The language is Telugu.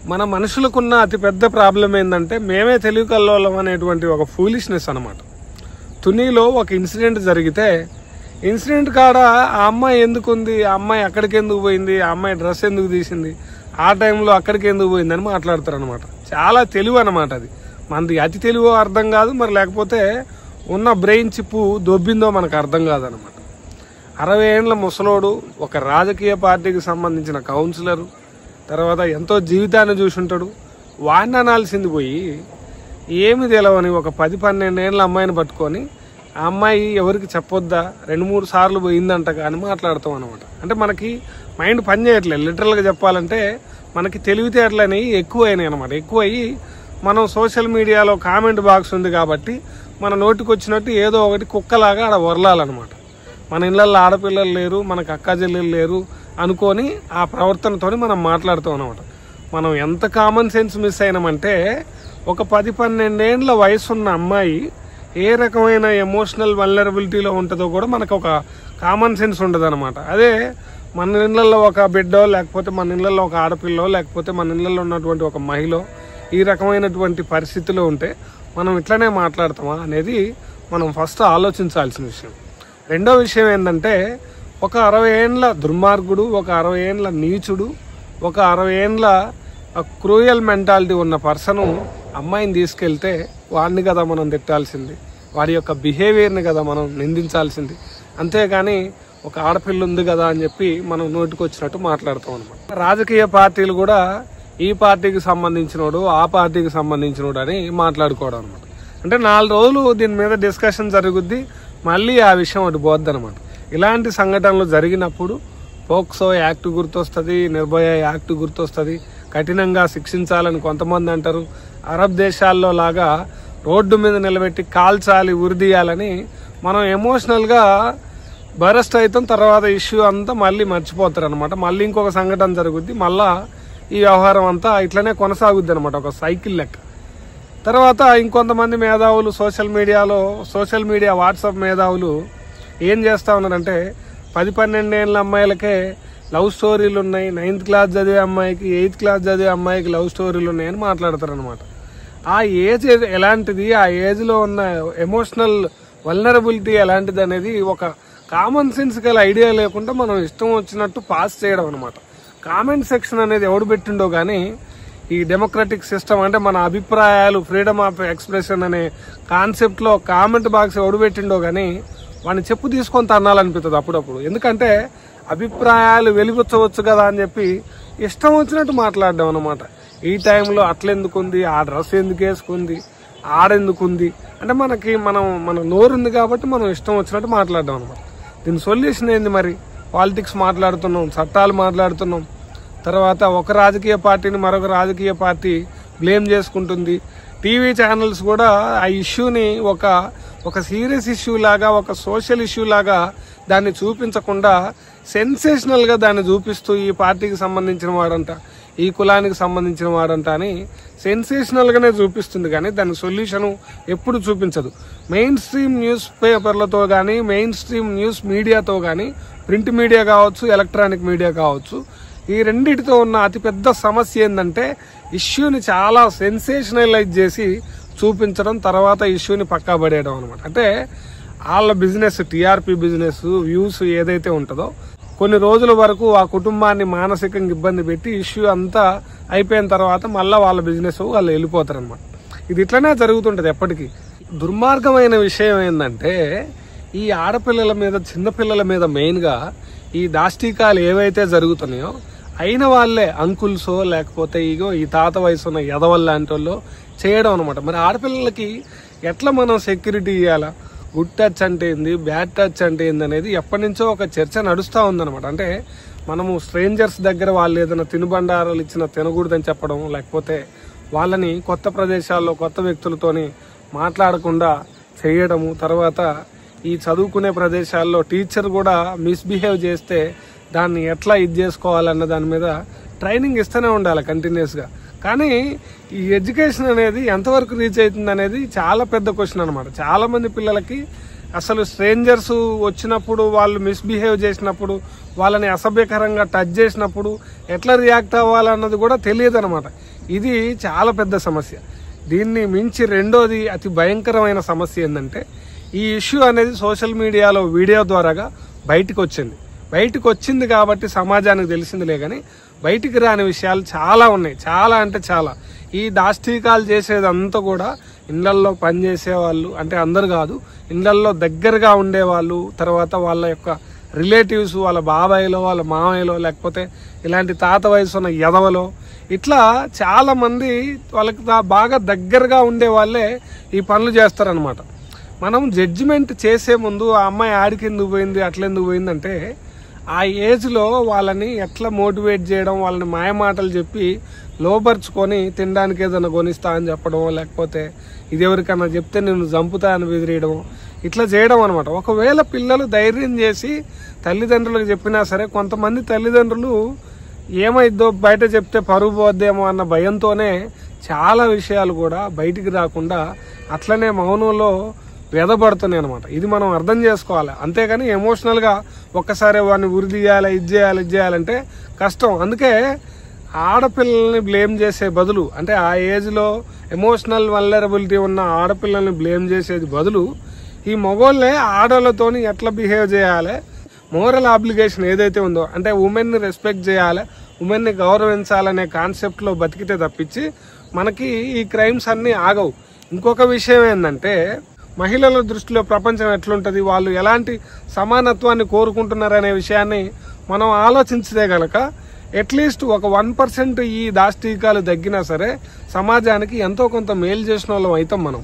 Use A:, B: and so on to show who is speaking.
A: మన మనుషులకున్న అతిపెద్ద ప్రాబ్లం ఏంటంటే మేమే తెలివికల్లోలం అనేటువంటి ఒక ఫూలిష్నెస్ అనమాట. తునిలో ఒక ఇన్సిడెంట్ జరిగితే ఇన్సిడెంట్ కాడ ఆ అమ్మాయి ఎందుకుంది, ఆ అమ్మాయి అక్కడికి ఎందుకు పోయింది, ఆ అమ్మాయి డ్రెస్ ఎందుకు తీసింది, ఆ టైంలో అక్కడికి ఎందుకు పోయిందని మాట్లాడతారు అనమాట. చాలా తెలివి అనమాట. అది మనది అతి తెలివో అర్థం కాదు, మరి లేకపోతే ఉన్న బ్రెయిన్ చిప్పు దొబ్బిందో మనకు అర్థం కాదనమాట. 60 ఏళ్ల ముసలోడు, ఒక రాజకీయ పార్టీకి సంబంధించిన కౌన్సిలరు, తర్వాత ఎంతో జీవితాన్ని చూసుంటాడు. వాడిని అనాల్సింది పోయి ఏమి తెలవని ఒక 10-12 ఏళ్ళ అమ్మాయిని పట్టుకొని ఆ అమ్మాయి ఎవరికి చెప్పొద్దా 2-3 సార్లు పోయిందంట కానీ మాట్లాడతాం అనమాట. అంటే మనకి మైండ్ పని చేయట్లేదు. లిటరల్గా చెప్పాలంటే మనకి తెలివితేటలు అనేవి ఎక్కువైనాయి అనమాట. ఎక్కువయ్యి మనం సోషల్ మీడియాలో కామెంట్ బాక్స్ ఉంది కాబట్టి మన నోటికి వచ్చినట్టు ఏదో ఒకటి కుక్కలాగా ఆడ వరలాలన్నమాట. మన ఇళ్ళల్లో ఆడపిల్లలు లేరు, మనకు అక్క చెల్లెలు లేరు అనుకొని ఆ ప్రవర్తనతో మనం మాట్లాడుతాం అనమాట. మనం ఎంత కామన్ సెన్స్ మిస్ అయినామంటే ఒక 10-12 ఏళ్ళ వయసున్న అమ్మాయి ఏ రకమైన ఎమోషనల్ వల్నరబిలిటీలో ఉంటుందో కూడా మనకు ఒక కామన్ సెన్స్ ఉండదు అనమాట. అదే మన ఇళ్ళల్లో ఒక బిడ్డో, లేకపోతే మన ఇళ్ళల్లో ఒక ఆడపిల్లో, లేకపోతే మన ఇళ్ళల్లో ఉన్నటువంటి ఒక మహిళ ఈ రకమైనటువంటి పరిస్థితిలో ఉంటే మనం ఇట్లనే మాట్లాడతామా అనేది మనం ఫస్ట్ ఆలోచించాల్సిన విషయం. రెండో విషయం ఏంటంటే ఒక 60 ఏళ్ళ దుర్మార్గుడు, ఒక 60 ఏళ్ళ నీచుడు, ఒక 60 ఏళ్ళ క్రూయల్ మెంటాలిటీ ఉన్న పర్సను అమ్మాయిని తీసుకెళ్తే వాడిని కదా మనం తిట్టాల్సింది, వాడి యొక్క బిహేవియర్ని కదా మనం నిందించాల్సింది. అంతేగాని ఒక ఆడపిల్ల ఉంది కదా అని చెప్పి మనం నోటికి వచ్చినట్టు మాట్లాడతాం అనమాట. రాజకీయ పార్టీలు కూడా ఈ పార్టీకి సంబంధించినోడు, ఆ పార్టీకి సంబంధించినోడు అని మాట్లాడుకోవడం అనమాట. అంటే 4 రోజులు దీని మీద డిస్కషన్ జరుగుద్ది, మళ్ళీ ఆ విషయం అటు పోద్ది అనమాట. ఇలాంటి సంఘటనలు జరిగినప్పుడు పోక్సో యాక్ట్ గుర్తొస్తుంది, నిర్భయ యాక్ట్ గుర్తొస్తుంది, కఠినంగా శిక్షించాలని కొంతమంది అంటారు. అరబ్ దేశాల్లో లాగా రోడ్డు మీద నిలబెట్టి కాల్చాలి, ఉరిదీయాలని మనం ఎమోషనల్గా బరస్ట్ అవుతాం. తర్వాత ఇష్యూ అంతా మళ్ళీ మర్చిపోతారు అనమాట. మళ్ళీ ఇంకొక సంఘటన జరుగుద్ది, మళ్ళా ఈ వ్యవహారం అంతా ఇట్లనే కొనసాగుద్ది అనమాట, ఒక సైకిల్ లెక్క. తర్వాత ఇంకొంతమంది మేధావులు సోషల్ మీడియా వాట్సాప్ మేధావులు ఏం చేస్తా ఉన్నారంటే 10-12 ఏళ్ళ అమ్మాయిలకే లవ్ స్టోరీలు ఉన్నాయి, 9th క్లాస్ చదివే అమ్మాయికి 8th క్లాస్ చదివే అమ్మాయికి లవ్ స్టోరీలు ఉన్నాయని మాట్లాడతారు అనమాట. ఆ ఏజ్ ఎలాంటిది, ఆ ఏజ్లో ఉన్న ఎమోషనల్ వల్నరబిలిటీ ఎలాంటిది అనేది ఒక కామన్ సెన్స్ గల ఐడియా లేకుండా మనం ఇష్టం వచ్చినట్టు పాస్ చేయడం అనమాట. కామెంట్ సెక్షన్ అనేది ఎవడు పెట్టిండో కానీ ఈ డెమోక్రటిక్ సిస్టమ్ అంటే మన అభిప్రాయాలు ఫ్రీడమ్ ఆఫ్ ఎక్స్ప్రెషన్ అనే కాన్సెప్ట్లో కామెంట్ బాక్స్ ఎవడు పెట్టిండో కానీ వాడిని చెప్పు తీసుకొని తన్నాలనిపిస్తుంది అప్పుడప్పుడు. ఎందుకంటే అభిప్రాయాలు వెలిబుచ్చవచ్చు కదా అని చెప్పి ఇష్టం వచ్చినట్టు మాట్లాడడం అనమాట. ఈ టైంలో అట్లెందుకుంది, ఆ డ్రెస్ ఎందుకు వేసుకుంది, ఆడెందుకుంది అంటే మన నోరుంది కాబట్టి మనం ఇష్టం వచ్చినట్టు మాట్లాడడం అనమాట. దీని సొల్యూషన్ ఏంది మరి? పాలిటిక్స్ మాట్లాడుతున్నాం, చట్టాలు మాట్లాడుతున్నాం, తర్వాత ఒక రాజకీయ పార్టీని మరొక రాజకీయ పార్టీ బ్లేమ్ చేసుకుంటుంది. టీవీ ఛానల్స్ కూడా ఆ ఇష్యూని ఒక సీరియస్ ఇష్యూ లాగా, ఒక సోషల్ ఇష్యూ లాగా దాన్ని చూపించకుండా సెన్సేషనల్ గా దాన్ని చూపిస్తూ ఈ పార్టీకి సంబంధించిన వాడంట, ఈ కులానికి సంబంధించిన వాడంట అని సెన్సేషనల్ గానే చూపిస్తుంది కానీ దాని సొల్యూషన్ ఎప్పుడు చూపించదు. మెయిన్ స్ట్రీమ్ న్యూస్ పేపర్లతో కానీ, మెయిన్ స్ట్రీమ్ న్యూస్ మీడియాతో కానీ, ప్రింట్ మీడియా కావచ్చు, ఎలక్ట్రానిక్ మీడియా కావచ్చు, ఈ రెండిటితో ఉన్న అతిపెద్ద సమస్య ఏంటంటే ఇష్యూని చాలా సెన్సేషనలైజ్ చేసి చూపించడం, తర్వాత ఇష్యూని పక్కా పడేయడం అనమాట. అంటే వాళ్ళ బిజినెస్, టీఆర్పీ బిజినెస్, వ్యూస్ ఏదైతే ఉంటుందో కొన్ని రోజుల వరకు ఆ కుటుంబాన్ని మానసికంగా ఇబ్బంది పెట్టి ఇష్యూ అంతా అయిపోయిన తర్వాత మళ్ళీ వాళ్ళ బిజినెస్ వాళ్ళు వెళ్ళిపోతారు అనమాట. ఇది ఇట్లనే జరుగుతుంటది ఎప్పటికీ. దుర్మార్గమైన విషయం ఏంటంటే ఈ ఆడపిల్లల మీద, చిన్నపిల్లల మీద మెయిన్గా ఈ దాష్టికాలు ఏవైతే జరుగుతున్నాయో అయిన వాళ్ళే అంకుల్సో లేకపోతే ఈ తాత వయసున్న ఎదవల్ లాంటి వాళ్ళు చేయడం అనమాట. మరి ఆడపిల్లలకి ఎట్లా మనం సెక్యూరిటీ ఇవ్వాలా, గుడ్ టచ్ అంటే ఏంది, బ్యాడ్ టచ్ అంటే ఏంది అనేది ఎప్పటి నుంచో ఒక చర్చ నడుస్తూ ఉందన్నమాట. అంటే మనము స్ట్రేంజర్స్ దగ్గర వాళ్ళు ఏదైనా తినుబండారాలు ఇచ్చిన తినకూడదని చెప్పడం, లేకపోతే వాళ్ళని కొత్త ప్రదేశాల్లో కొత్త వ్యక్తులతోని మాట్లాడకుండా చేయడము, తర్వాత ఈ చదువుకునే ప్రదేశాల్లో టీచర్ కూడా మిస్బిహేవ్ చేస్తే దాన్ని ఎట్లా చేసుకోవాలన్న దాని మీద ట్రైనింగ్ ఇస్తూనే ఉండాలి కంటిన్యూస్గా. కానీ ఈ ఎడ్యుకేషన్ అనేది ఎంతవరకు రీచ్ అవుతుంది అనేది చాలా పెద్ద క్వశ్చన్ అనమాట. చాలా మంది పిల్లలకి అసలు స్ట్రేంజర్స్ వచ్చినప్పుడు వాళ్ళు మిస్బిహేవ్ చేసినప్పుడు, వాళ్ళని అసభ్యకరంగా టచ్ చేసినప్పుడు ఎట్లా రియాక్ట్ అవ్వాలన్నది కూడా తెలియదు అనమాట. ఇది చాలా పెద్ద సమస్య. దీన్ని మించి రెండోది అతి భయంకరమైన సమస్య ఏంటంటే, ఈ ఇష్యూ అనేది సోషల్ మీడియాలో వీడియో ద్వారాగా బయటకు వచ్చింది కాబట్టి సమాజానికి తెలిసిందిలే, కానీ బయటికి రాని విషయాలు చాలా ఉన్నాయి. చాలా అంటే చాలా. ఈ దాష్టీకాలు చేసేదంతా కూడా ఇళ్లల్లో పనిచేసే వాళ్ళు, అంటే అందరు కాదు, ఇళ్లల్లో దగ్గరగా ఉండేవాళ్ళు, తర్వాత వాళ్ళ యొక్క రిలేటివ్స్, వాళ్ళ బాబాయిలో, వాళ్ళ మామయ్యలో, లేకపోతే ఇలాంటి తాత వయసు ఉన్న యదవలో, ఇట్లా చాలా మంది వాళ్ళకి బాగా దగ్గరగా ఉండే వాళ్ళే ఈ పనులు చేస్తారనమాట. మనం జడ్జిమెంట్ చేసే ముందు ఆ అమ్మాయి ఆడికి ఎందుకు పోయింది, అట్లెందుకు పోయిందంటే, ఆ ఏజ్లో వాళ్ళని ఎట్లా మోటివేట్ చేయడం, వాళ్ళని మాయమాటలు చెప్పి లోపరుచుకొని తినడానికి ఏదైనా కొనిస్తా అని చెప్పడం, లేకపోతే ఇది ఎవరికన్నా చెప్తే నేను చంపుతా అని బెదిరియడం, ఇట్లా చేయడం అనమాట. ఒకవేళ పిల్లలు ధైర్యం చేసి తల్లిదండ్రులకు చెప్పినా సరే, కొంతమంది తల్లిదండ్రులు ఏమైద్దో బయట చెప్తే పరుగు పోద్దేమో అన్న భయంతోనే చాలా విషయాలు కూడా బయటికి రాకుండా అట్లనే మౌనంలో వెదపడుతున్నాయి అనమాట. ఇది మనం అర్థం చేసుకోవాలి. అంతేగాని ఎమోషనల్గా ఒక్కసారి వాడిని ఉరి తీయాలి, ఇది చేయాలంటే కష్టం. అందుకే ఆడపిల్లల్ని బ్లేమ్ చేసే బదులు, అంటే ఆ ఏజ్లో ఎమోషనల్ వల్నరబిలిటీ ఉన్న ఆడపిల్లల్ని బ్లేమ్ చేసేది బదులు, ఈ మగోళ్ళే ఆడవాళ్ళతోని ఎట్లా బిహేవ్ చేయాలి, మోరల్ ఆబ్లిగేషన్ ఏదైతే ఉందో, అంటే ఉమెన్ని రెస్పెక్ట్ చేయాలి, ఉమెన్ని గౌరవించాలనే కాన్సెప్ట్లో బతికితే తప్పించి మనకి ఈ క్రైమ్స్ అన్నీ ఆగవు. ఇంకొక విషయం ఏంటంటే, మహిళల దృష్టిలో ప్రపంచం ఎట్లుంటుంది, వాళ్ళు ఎలాంటి సమానత్వాన్ని కోరుకుంటున్నారనే విషయాన్ని మనం ఆలోచించితే గనక అట్లీస్ట్ ఒక 1% ఈ దాష్టీకాలు తగ్గినా సరే సమాజానికి ఎంతో కొంత మేలు చేసిన వాళ్ళం అవుతాం మనం.